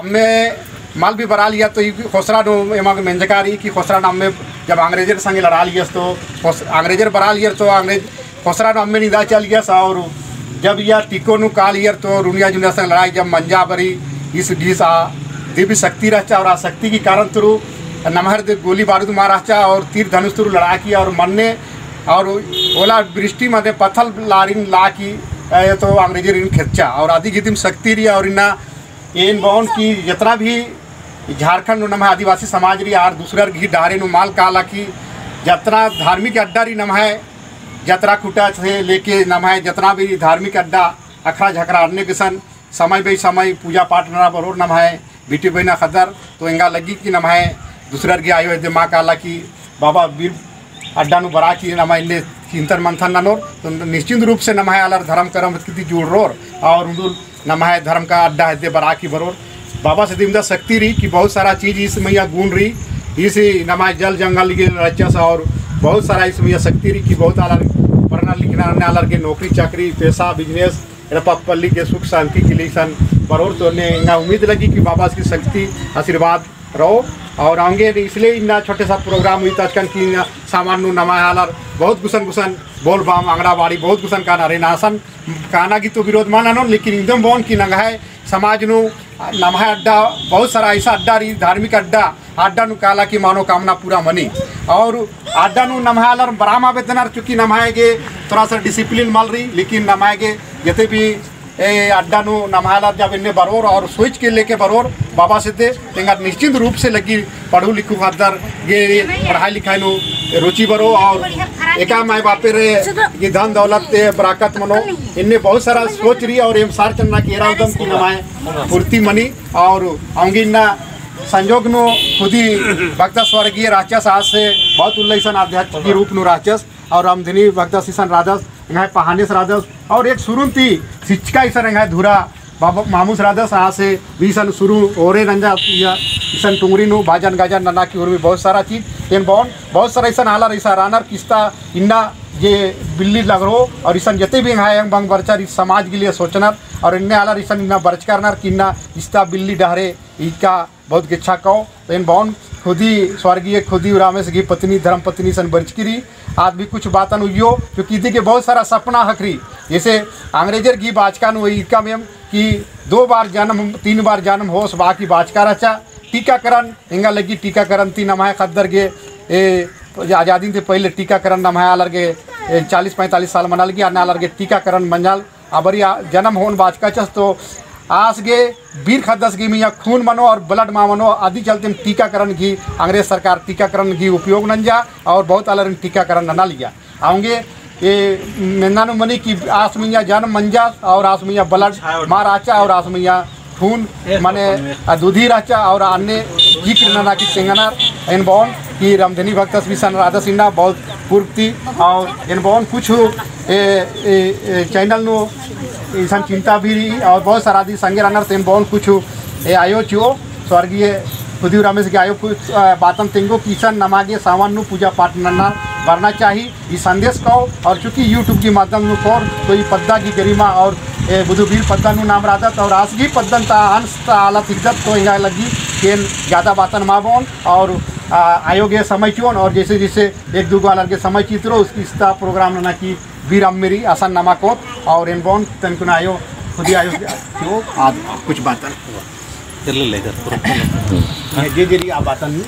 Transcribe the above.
हमें माल भी बरा लिया तो खोसरा मेंजकारी की खोसरा नाम में जब अंग्रेजर संगे लड़ा लिया तो अंग्रेजर बरा लिया तो अंग्रेज खोसरा नाम में निदा चल गया और जब यह टिको नु काल ईयर तो रुनिया जुनिया संग लड़ाई जब मंजा बरी इस ढीस दिव्य शक्ति रहचा और आशक्ति के कारण तुरु नमहर गोली बारूद मारा और तीर धनुष तुरु लड़ा की और मरने और ओला वृष्टि मध्य पत्थल लारिन ला की तो अंग्रेजी ऋण खेचा और आदि गिदिम शक्ति रही और इन्ना इन बौन की जितना भी झारखंड नम है आदिवासी समाज रही और दूसरा घी डारे नु माल काला की जितना धार्मिक अड्डा रही नम है जतरा खुटा से लेके नम है जितना भी धार्मिक अड्डा अखड़ा झकड़ा अन्य किसान समय बे समय पूजा पाठ ना बरोर नम है बेटी बहना खदर तो इंगा लगी कि नम है दूसरा घी आयो माँ काला की बाबा वीर अड्डा नु बरा की नम इन्ने चिंतन मंथन ननोर तो निश्चित रूप से नम है अलर धर्म कर्म की जुड़ रोर और नम है धर्म का अड्डा है बरा की बरोर बाबा से दिमदा शक्ति रही कि बहुत सारा चीज़ इस मैया गुण रही इस नमा जल जंगल के रचस और बहुत सारा इस मैया शक्ति रही कि बहुत अलग पढ़ना लिखना अलग के नौकरी चाकरी पैसा बिजनेस पल्ली के सुख शांति के लिए सन बरोर तो इन्हें उम्मीद लगी कि बाबा की शक्ति आशीर्वाद रहो और आएंगे इसलिए इन्ना छोटे सा प्रोग्राम हुई तचकन की सामान नमा हालर बहुत गुसन गुसन बोल बाम आंगड़ाबाड़ी बहुत गुसन काना रे नासन काना की तो विरोध माना नो लेकिन एकदम बोन की नंगा है समाज नु नमहा अड्डा बहुत सारा ऐसा अड्डा रही धार्मिक अड्डा नु काला की मनोकामना पूरा मनी और अड्डा नु नमहालर बरामा वेतनर चूँकि नमहाएगे थोड़ा सा डिसिप्लिन मल रही लेकिन नमहाएगे जितने भी अड्डा नु नमहालर जब इन्हें बरोर और सोच के लेके बरोर बाबा से दे निश्चित रूप से लगी पढ़ू लिखू खातर ये पढ़ाई लिखाई नु रुचि बरो और एका माए बापे रे ये धन दौलत बराकत मनो इनने बहुत सारा सोच रही और एम सार चन्ना की एराउदम की नमाए पूर्ति मनी और आऊंगी ना संजोग नु खुद ही भक्त स्वर्गीय राक्षस आज से बहुत उल्लेसन आध्यात्मिक के रूप नु राक्षस और रामधनी भक्त सीसन राधस इंगा पहानेस राधस और एक शुरू थी शिक्षका ईसन इंगा धुरा बाबा मामूस राधस आज से भी सन शुरू ओरे रंजा ईसन टुंगरी नु भाजन गाजन नन्ना की और भी बहुत सारा चीज इन बॉन बहुत सारा ईसन हालर ऐसा रानर किस्ता इन्ना ये बिल्ली लग रो और ईसन जते भी है बंग बरचर इस समाज के लिए सोचनर और इन्ने आलर ईसन इन्ना बरच करनर कि इन्ना इस्ता बिल्ली डहरे इसका बहुत गिच्छा कहो तो इन बॉन खुद ही स्वर्गीय खुद ही रामेश की पत्नी धर्म पत्नी सन बरचकिरी आज भी कुछ बातन हुई जो कि के बहुत सारा सपना हकरी जैसे अंग्रेजर की बाचका इसका में कि 2 बार जन्म 3 बार जन्म हो बाकी बाचका रचा टीकाकरण इंगा लगी टीकाकरण 3 नमाय खद्दर के आज़ादी से पहले टीकाकरण नमाय अलर के 40-45 साल मना लगी आने अलर के टीकाकरण मंजाल अबरी जन्म होन बाचका चस तो आस गे वीर खद्दस की मियाँ खून मनो और ब्लड मा मनो आदि चलते टीकाकरण की अंग्रेज सरकार टीकाकरण की उपयोग न जा और बहुत अलग टीकाकरण न लिया आऊँगे ये मेन्नानु मनी की आस मैया जन्म मंजा और आस मैया ब्लड मार आचा और आस मैया खून माने दूधी राचा और अन्य जिक्र नना की चेंगना इन बॉन की रामधनी भक्त विशन राधा सिन्हा बहुत पूर्व थी और इन बॉन कुछ चैनल नो ईसन चिंता भी रही और बहुत सारा दी संगे रनर तेन बॉन कुछ आयो चो स्वर्गीय खुदी रमेश के आयो कुछ बातन तेंगो किशन नमागे सावन नु पूजा पाठ नन्ना करना चाहिए ये संदेश कहो और चूँकि यूट्यूब की माध्यम नु कोर तो ये पद्दा की गरिमा और बुधुवीर पद्दा नु नाम राधत और आसगी पद्दन ता अंश आलत इज्जत तो इंगा लगी केन ज़्यादा बातन माबोन और आयोगे समय चुन और जैसे जैसे 1-2 गालर के समय चित्रो उसकी इस्ता प्रोग्राम ना की वीर अम्मेरी आसान नमाकोत और इन बोन तनकुन आयो खुद ही आयो क्यों आज कुछ बातन चल लेकर जे जेरी आ बातन